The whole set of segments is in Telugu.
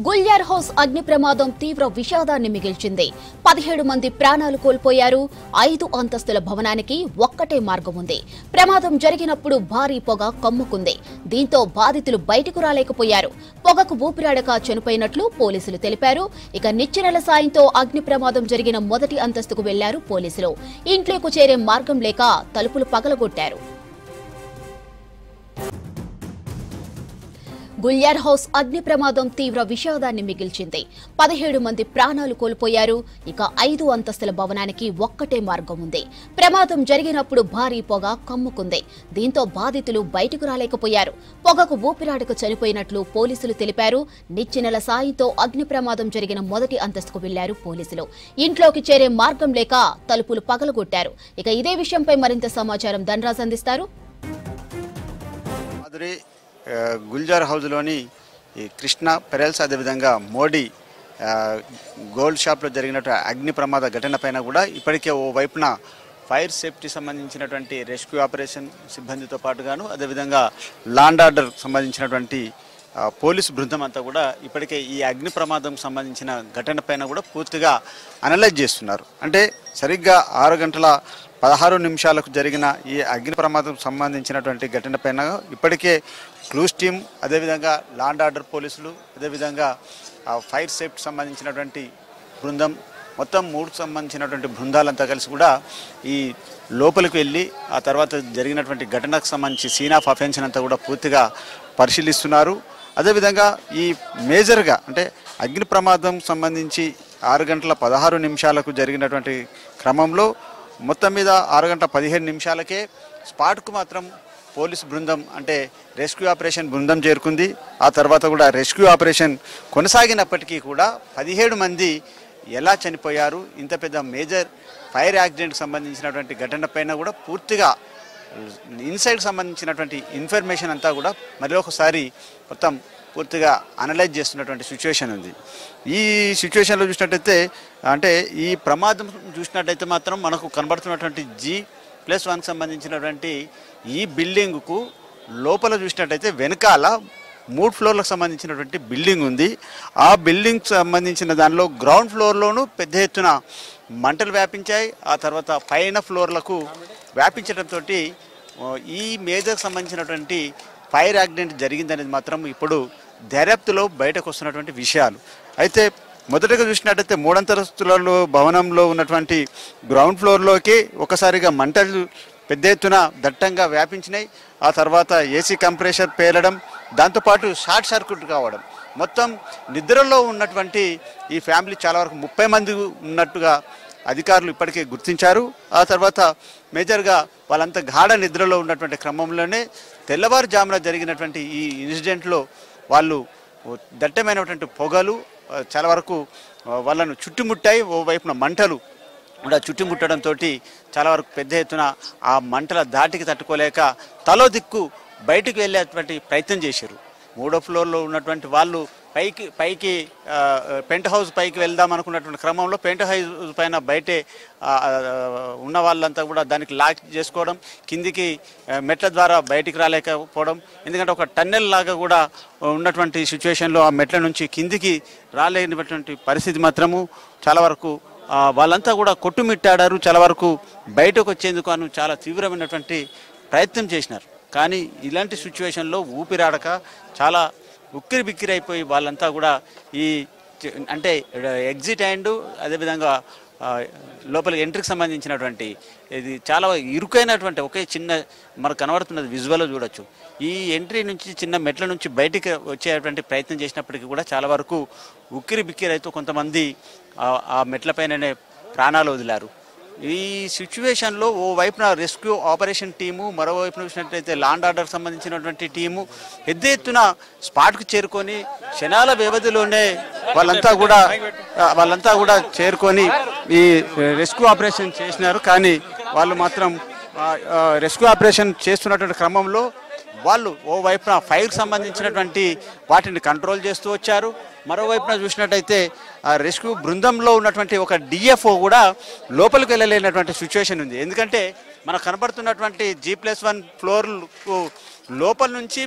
గుల్యార్ హౌస్ అగ్ని ప్రమాదం తీవ్ర విషాదాన్ని మిగిల్చింది. 17 మంది ప్రాణాలు కోల్పోయారు. 5 అంతస్తుల భవనానికి ఒక్కటే మార్గం ఉంది. ప్రమాదం జరిగినప్పుడు భారీ పొగ కమ్ముకుంది. దీంతో బాధితులు బయటకు రాలేకపోయారు. పొగకు ఊపిరాడక చనిపోయినట్లు పోలీసులు తెలిపారు. ఇక నిచ్చెనల సాయంతో అగ్ని ప్రమాదం జరిగిన మొదటి అంతస్తుకు వెళ్లారు పోలీసులు. ఇంట్లోకి చేరే మార్గం లేక తలుపులు పగలగొట్టారు. గుల్యార్ హౌస్ అగ్ని ప్రమాదం తీవ్ర విషాదాన్ని మిగిల్చింది. 17 మంది ప్రాణాలు కోల్పోయారు. ఇక 5 అంతస్తుల భవనానికి ఒక్కటే మార్గం ఉంది. ప్రమాదం జరిగినప్పుడు భారీ పొగ కమ్ముకుంది. దీంతో బాధితులు బయటకు రాలేకపోయారు. పొగకు ఊపిరాడక చనిపోయినట్లు పోలీసులు తెలిపారు. నిచ్చెనల సాయంతో అగ్ని ప్రమాదం జరిగిన మొదటి అంతస్తుకు వెళ్లారు పోలీసులు. ఇంట్లోకి చేరే మార్గం లేక తలుపులు పగలగొట్టారు. ఇక ఇదే విషయంపై మరింత సమాచారం ధనరాజ్ అందిస్తారు. గుల్జార్ హౌస్లోని కృష్ణ పెరల్స్ అదేవిధంగా మోడీ గోల్డ్ షాప్లో జరిగినటువంటి అగ్ని ప్రమాద ఘటన పైన కూడా ఇప్పటికే ఓ వైపున ఫైర్ సేఫ్టీ సంబంధించినటువంటి రెస్క్యూ ఆపరేషన్ సిబ్బందితో పాటుగాను అదేవిధంగా లాండ్ ఆర్డర్ సంబంధించినటువంటి పోలీసు బృందం అంతా కూడా ఇప్పటికే ఈ అగ్ని ప్రమాదం సంబంధించిన ఘటన పైన కూడా పూర్తిగా అనలైజ్ చేస్తున్నారు. అంటే సరిగ్గా 6:16 జరిగిన ఈ అగ్ని ప్రమాదం సంబంధించినటువంటి ఘటన పైన ఇప్పటికే క్లూస్ టీమ్ అదేవిధంగా లాండ్ ఆర్డర్ పోలీసులు అదేవిధంగా ఫైర్ సేఫ్టీ సంబంధించినటువంటి బృందం మొత్తం 3 సంబంధించినటువంటి బృందాలంతా కలిసి కూడా ఈ లోపలికి వెళ్ళి ఆ తర్వాత జరిగినటువంటి ఘటనకు సంబంధించి సీన్ ఆఫ్ అఫెన్స్ అంతా కూడా పూర్తిగా పరిశీలిస్తున్నారు. అదేవిధంగా ఈ మేజర్గా అంటే అగ్ని ప్రమాదం సంబంధించి 6:16 జరిగినటువంటి క్రమంలో మొత్తం మీద 6:15 స్పాట్కు మాత్రం పోలీసు బృందం అంటే రెస్క్యూ ఆపరేషన్ బృందం చేరుకుంది. ఆ తర్వాత కూడా రెస్క్యూ ఆపరేషన్ కొనసాగినప్పటికీ కూడా 17 మంది ఎలా చనిపోయారు, ఇంత పెద్ద మేజర్ ఫైర్ యాక్సిడెంట్కి సంబంధించినటువంటి ఘటన పైన కూడా పూర్తిగా ఇన్సైడ్ సంబంధించినటువంటి ఇన్ఫర్మేషన్ అంతా కూడా మరి ఒకసారి మొత్తం పూర్తిగా అనలైజ్ చేస్తున్నటువంటి సిచ్యువేషన్ ఉంది. ఈ సిచ్యువేషన్లో చూసినట్టయితే అంటే ఈ ప్రమాదం చూసినట్టయితే మాత్రం మనకు కనబడుతున్నటువంటి G+1 సంబంధించినటువంటి ఈ బిల్డింగ్కు లోపల చూసినట్టయితే వెనకాల 3 ఫ్లోర్లకు సంబంధించినటువంటి బిల్డింగ్ ఉంది. ఆ బిల్డింగ్ సంబంధించిన దానిలో గ్రౌండ్ ఫ్లోర్లోనూ పెద్ద ఎత్తున మంటలు వ్యాపించాయి. ఆ తర్వాత పైన ఫ్లోర్లకు వ్యాపించడంతో ఈ మేజర్ సంబంధించినటువంటి ఫైర్ యాక్సిడెంట్ జరిగిందనేది మాత్రం ఇప్పుడు దర్యాప్తులో బయటకు వస్తున్నటువంటి విషయాలు. అయితే మొదటగా చూసినట్టయితే 3 అంతస్తులలో భవనంలో ఉన్నటువంటి గ్రౌండ్ ఫ్లోర్లోకి ఒకసారిగా మంటలు పెద్ద ఎత్తున దట్టంగా వ్యాపించినాయి. ఆ తర్వాత ఏసీ కంప్రెషర్ పేలడం, దాంతోపాటు షార్ట్ సర్క్యూట్ కావడం, మొత్తం నిద్రలో ఉన్నటువంటి ఈ ఫ్యామిలీ చాలా వరకు 30 మంది ఉన్నట్టుగా అధికారులు ఇప్పటికే గుర్తించారు. ఆ తర్వాత మేజర్గా వాళ్ళంతా గాఢ నిద్రలో ఉన్నటువంటి క్రమంలోనే తెల్లవారుజామున జరిగినటువంటి ఈ ఇన్సిడెంట్లో వాళ్ళు దట్టమైనటువంటి పొగలు చాలా వరకు వాళ్ళను చుట్టుముట్టాయి. ఓవైపున మంటలు కూడా చుట్టుముట్టడంతో చాలా వరకు పెద్ద ఎత్తున ఆ మంటల దాటికి తట్టుకోలేక తలో దిక్కు బయటకు వెళ్ళేటువంటి ప్రయత్నం చేశారు. 3వ ఫ్లోర్లో ఉన్నటువంటి వాళ్ళు పైకి పెంట్ హౌస్ పైకి వెళ్దాం అనుకున్నటువంటి క్రమంలో పెంట్ హౌస్ పైన బయటే ఉన్న వాళ్ళంతా కూడా దానికి లాక్ చేసుకోవడం, కిందికి మెట్ల ద్వారా బయటికి రాలేకపోవడం, ఎందుకంటే ఒక టన్నెల్ లాగా కూడా ఉన్నటువంటి సిచ్యువేషన్లో ఆ మెట్ల నుంచి కిందికి రాలేనటువంటి పరిస్థితి మాత్రము చాలా వరకు వాళ్ళంతా కూడా కొట్టుమిట్టాడారు. చాలా వరకు బయటకు వచ్చేందుకు అను చాలా తీవ్రమైనటువంటి ప్రయత్నం చేసినారు. కానీ ఇలాంటి సిచ్యువేషన్లో ఊపిరాడక చాలా ఉక్కిరి బిక్కిరి అయిపోయి వాళ్ళంతా కూడా ఈ అంటే ఎగ్జిట్ అండ్ అదేవిధంగా లోపలికి ఎంట్రీకి సంబంధించినటువంటి ఇది చాలా ఇరుకైనటువంటి ఒకే చిన్న మనకు కనబడుతున్నది విజువల్లో చూడొచ్చు. ఈ ఎంట్రీ నుంచి చిన్న మెట్ల నుంచి బయటికి వచ్చేటువంటి ప్రయత్నం చేసినప్పటికీ కూడా చాలా వరకు ఉక్కిరి బిక్కిరి అయితే కొంతమంది ఆ మెట్లపైననే ప్రాణాలు వదిలారు. ఈ సిచ్యువేషన్లో ఓ వైపున రెస్క్యూ ఆపరేషన్ టీము, మరోవైపున చూసినట్లయితే లాండ్ ఆర్డర్ సంబంధించినటువంటి టీము పెద్ద ఎత్తున స్పాట్కు చేరుకొని క్షణాల వ్యవధిలోనే వాళ్ళంతా కూడా చేరుకొని ఈ రెస్క్యూ ఆపరేషన్ చేసినారు. కానీ వాళ్ళు మాత్రం రెస్క్యూ ఆపరేషన్ చేస్తున్నటువంటి క్రమంలో వాళ్ళు ఓవైపున ఫైర్కి సంబంధించినటువంటి వాటిని కంట్రోల్ చేస్తూ వచ్చారు. మరోవైపున చూసినట్టయితే రెస్క్యూ బృందంలో ఉన్నటువంటి ఒక డిఎఫ్ఓ కూడా లోపలికి వెళ్ళలేనటువంటి సిచ్యువేషన్ ఉంది. ఎందుకంటే మనకు కనబడుతున్నటువంటి G+1 ఫ్లోర్కు లోపల నుంచి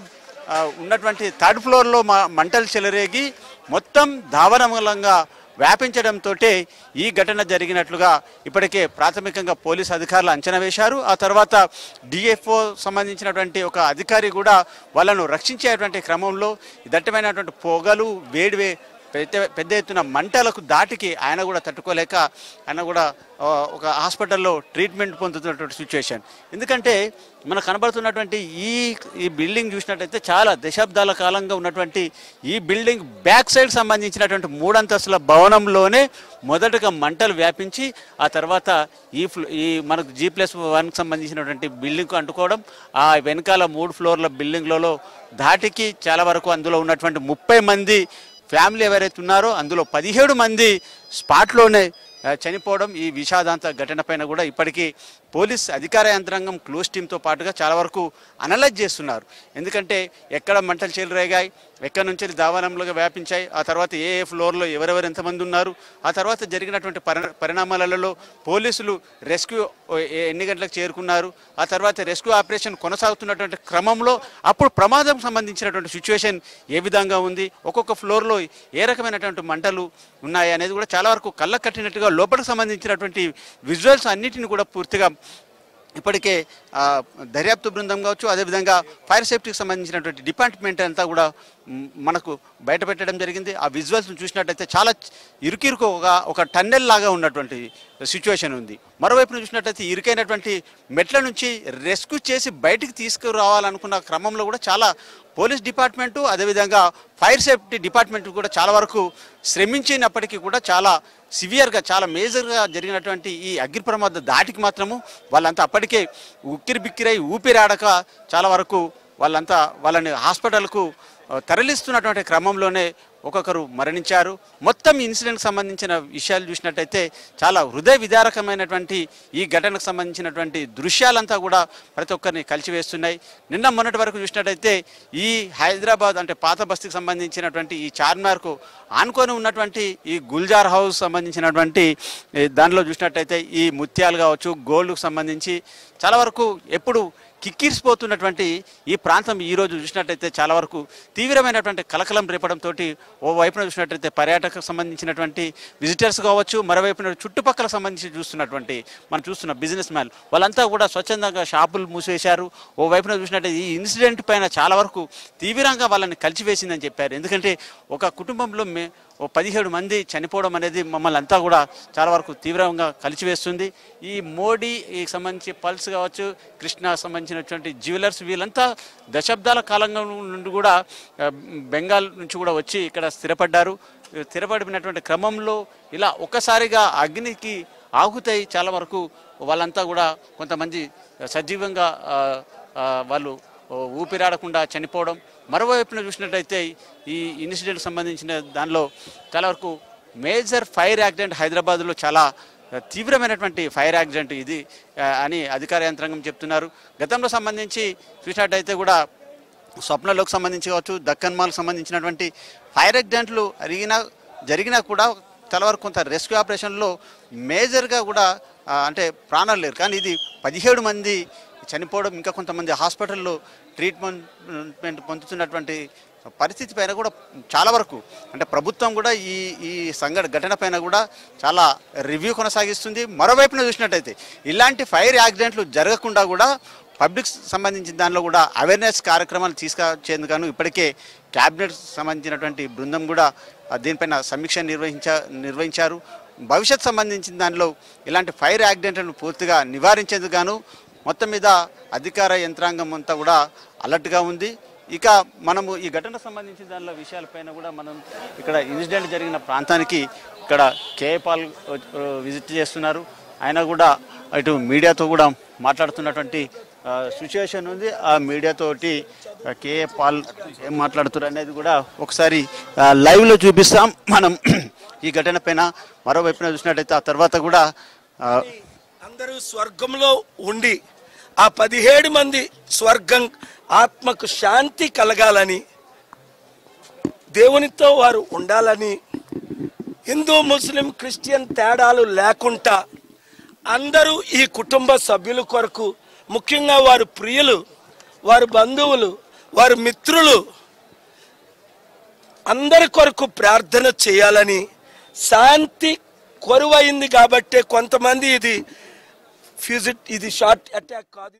ఉన్నటువంటి 3rd ఫ్లోర్లో మంటలు చెలరేగి మొత్తం దావానమూలంగా వ్యాపించడంతో ఈ ఘటన జరిగినట్లుగా ఇప్పటికే ప్రాథమికంగా పోలీసు అధికారులు అంచనా వేశారు. ఆ తర్వాత డిఎఫ్ఓ సంబంధించినటువంటి ఒక అధికారి కూడా వాళ్ళను రక్షించేటువంటి క్రమంలో దట్టమైనటువంటి పొగలు వేడివే పెద్ద ఎత్తున మంటలకు దాటికి ఆయన కూడా తట్టుకోలేక ఆయన కూడా ఒక హాస్పిటల్లో ట్రీట్మెంట్ పొందుతున్నటువంటి సిచ్యువేషన్. ఎందుకంటే మనకు కనబడుతున్నటువంటి ఈ బిల్డింగ్ చూసినట్టయితే చాలా దశాబ్దాల కాలంగా ఉన్నటువంటి ఈ బిల్డింగ్ బ్యాక్ సైడ్ సంబంధించినటువంటి 3 అంతస్తుల భవనంలోనే మొదటగా మంటలు వ్యాపించి ఆ తర్వాత ఈ మనకు G+1 సంబంధించినటువంటి బిల్డింగ్కు అంటుకోవడం, ఆ వెనకాల 3 ఫ్లోర్ల బిల్డింగ్లలో ధాటికి చాలా వరకు అందులో ఉన్నటువంటి 30 మంది ఫ్యామిలీ ఎవరైతే ఉన్నారో అందులో 17 మంది స్పాట్లోనే చనిపోవడం. ఈ విషాదాంత ఘటన పైన కూడా ఇప్పటికీ పోలీస్ అధికార యంత్రాంగం క్లోజ్ టీంతో పాటుగా చాలా వరకు అనలైజ్ చేస్తున్నారు. ఎందుకంటే ఎక్కడ మంటలు చెలరేగాయి, ఎక్కడి నుంచి దావానంలోకి వ్యాపించాయి, ఆ తర్వాత ఏ ఫ్లోర్లో ఎవరెవరు ఎంతమంది ఉన్నారు, ఆ తర్వాత జరిగినటువంటి పరిణామాలలో పోలీసులు రెస్క్యూ ఎన్ని గంటలకు చేరుకున్నారు, ఆ తర్వాత రెస్క్యూ ఆపరేషన్ కొనసాగుతున్నటువంటి క్రమంలో అప్పుడు ప్రమాదం సంబంధించినటువంటి సిచ్యువేషన్ ఏ విధంగా ఉంది, ఒక్కొక్క ఫ్లోర్లో ఏ రకమైనటువంటి మంటలు ఉన్నాయి అనేది కూడా చాలా వరకు కళ్ళ కట్టినట్టుగా లోపలికి సంబంధించినటువంటి విజువల్స్ అన్నిటిని కూడా పూర్తిగా ఇప్పటికే దర్యాప్తు బృందం కావచ్చు, అదేవిధంగా ఫైర్ సేఫ్టీకి సంబంధించినటువంటి డిపార్ట్మెంట్ అంతా కూడా మనకు బయటపెట్టడం జరిగింది. ఆ విజువల్స్ను చూసినట్టయితే చాలా ఇరుకిరుకు ఒక టన్నెల్ లాగా ఉన్నటువంటి సిచ్యువేషన్ ఉంది. మరోవైపున చూసినట్టయితే ఇరుకైనటువంటి మెట్ల నుంచి రెస్క్యూ చేసి బయటికి తీసుకురావాలనుకున్న క్రమంలో కూడా చాలా పోలీస్ డిపార్ట్మెంటు అదేవిధంగా ఫైర్ సేఫ్టీ డిపార్ట్మెంట్ కూడా చాలా వరకు శ్రమించినప్పటికీ కూడా చాలా సివియర్గా చాలా మేజర్గా జరిగినటువంటి ఈ అగ్ని ప్రమాద దాటికి మాత్రము వాళ్ళంతా అప్పటికే ఉక్కిరి బిక్కిరై ఊపిరాడక చాలా వరకు వాళ్ళని హాస్పిటల్కు తరలిస్తున్నటువంటి క్రమంలోనే ఒక్కొక్కరు మరణించారు. మొత్తం ఇన్సిడెంట్కి సంబంధించిన విషయాలు చూసినట్టయితే చాలా హృదయ విదారకమైనటువంటి ఈ ఘటనకు సంబంధించినటువంటి దృశ్యాలంతా కూడా ప్రతి ఒక్కరిని కలిసివేస్తున్నాయి. నిన్న మొన్నటి వరకు చూసినట్టయితే ఈ హైదరాబాద్ అంటే పాత బస్తీకి సంబంధించినటువంటి ఈ చార్మినార్కు ఆనుకొని ఉన్నటువంటి ఈ గుల్జార్ హౌస్ సంబంధించినటువంటి దానిలో చూసినట్టయితే ఈ ముత్యాలు కావచ్చు, గోల్డ్కు సంబంధించి చాలా వరకు ఎప్పుడు కిక్కిరిసిపోతున్నటువంటి ఈ ప్రాంతం ఈరోజు చూసినట్టయితే చాలా వరకు తీవ్రమైనటువంటి కలకలం రేపడంతో ఓ వైపున చూసినట్టయితే పర్యాటకకు సంబంధించినటువంటి విజిటర్స్ కావచ్చు, మరోవైపున చుట్టుపక్కల సంబంధించి మనం చూస్తున్న బిజినెస్ మ్యాన్ వాళ్ళంతా కూడా స్వచ్ఛందంగా షాపులు మూసివేశారు. ఓ వైపున చూసినట్టయితే ఈ ఇన్సిడెంట్ పైన చాలా వరకు తీవ్రంగా వాళ్ళని కలిసివేసిందని చెప్పారు. ఎందుకంటే ఒక కుటుంబంలో 17 మంది చనిపోవడం అనేది మమ్మల్ని అంతా కూడా చాలా వరకు తీవ్రంగా కలిసివేస్తుంది. ఈ మోడీకి సంబంధించి పల్స్ కావచ్చు, కృష్ణాకు సంబంధించినటువంటి జ్యువెలర్స్ వీళ్ళంతా దశాబ్దాల కాలంగా నుండి కూడా బెంగాల్ నుంచి కూడా వచ్చి ఇక్కడ స్థిరపడినటువంటి క్రమంలో ఇలా ఒక్కసారిగా అగ్నికి ఆహుతై చాలా వరకు వాళ్ళంతా కూడా కొంతమంది సజీవంగా వాళ్ళు ఊపిరాడకుండా చనిపోవడం. మరోవైపున చూసినట్టయితే ఈ ఇన్సిడెంట్ సంబంధించిన దానిలో చాలా వరకు మేజర్ ఫైర్ యాక్సిడెంట్ హైదరాబాద్లో చాలా తీవ్రమైనటువంటి ఫైర్ యాక్సిడెంట్ ఇది అని అధికార యంత్రాంగం చెప్తున్నారు. గతంలో సంబంధించి చూసినట్టయితే కూడా స్వప్నలోకి సంబంధించి కావచ్చు, దక్కన్ మాల్కి సంబంధించినటువంటి ఫైర్ యాక్సిడెంట్లు జరిగినా కూడా చాలా వరకు కొంత రెస్క్యూ ఆపరేషన్లో మేజర్గా కూడా అంటే ప్రాణాలు లేరు. కానీ ఇది 17 మంది చనిపోవడం, ఇంకా కొంతమంది హాస్పిటల్లో ట్రీట్మెంట్ పొందుతున్నటువంటి పరిస్థితి పైన కూడా చాలా వరకు అంటే ప్రభుత్వం కూడా ఈ ఘటన పైన కూడా చాలా రివ్యూ కొనసాగిస్తుంది. మరోవైపున చూసినట్టయితే ఇలాంటి ఫైర్ యాక్సిడెంట్లు జరగకుండా కూడా పబ్లిక్ సంబంధించిన దానిలో కూడా అవేర్నెస్ కార్యక్రమాలు తీసుకొచ్చేందుకు ఇప్పటికే క్యాబినెట్ సంబంధించినటువంటి బృందం కూడా దీనిపైన సమీక్ష నిర్వహించారు. భవిష్యత్ సంబంధించిన దానిలో ఇలాంటి ఫైర్ యాక్సిడెంట్లను పూర్తిగా నివారించేందుకు గాను మొత్తం మీద అధికార యంత్రాంగం అంతా కూడా అలర్ట్గా ఉంది. ఇక మనము ఈ ఘటనకు సంబంధించిన దానిలో విషయాలపైన కూడా మనం ఇక్కడ ఇన్సిడెంట్ జరిగిన ప్రాంతానికి ఇక్కడ కేఏ పాల్ విజిట్ చేస్తున్నారు. ఆయన కూడా ఇటు మీడియాతో కూడా మాట్లాడుతున్నటువంటి సిచ్యువేషన్ ఉంది. ఆ మీడియాతోటి కేఏ పాల్ ఏం మాట్లాడుతున్నారు అనేది కూడా ఒకసారి లైవ్లో చూపిస్తాం మనం ఈ ఘటన పైన. మరోవైపున చూసినట్టయితే ఆ తర్వాత కూడా అందరూ స్వర్గంలో ఉండి ఆ 17 మంది స్వర్గం ఆత్మకు శాంతి కలగాలని, దేవునితో వారు ఉండాలని, హిందూ ముస్లిం క్రిస్టియన్ తేడాలు లేకుండా అందరూ ఈ కుటుంబ సభ్యుల కొరకు, ముఖ్యంగా వారి ప్రియులు, వారి బంధువులు, వారి మిత్రులు అందరి కొరకు ప్రార్థన చేయాలని, శాంతి కొరువైంది కాబట్టే కొంతమంది ఇది షార్ట్ అటాక్ కాదు.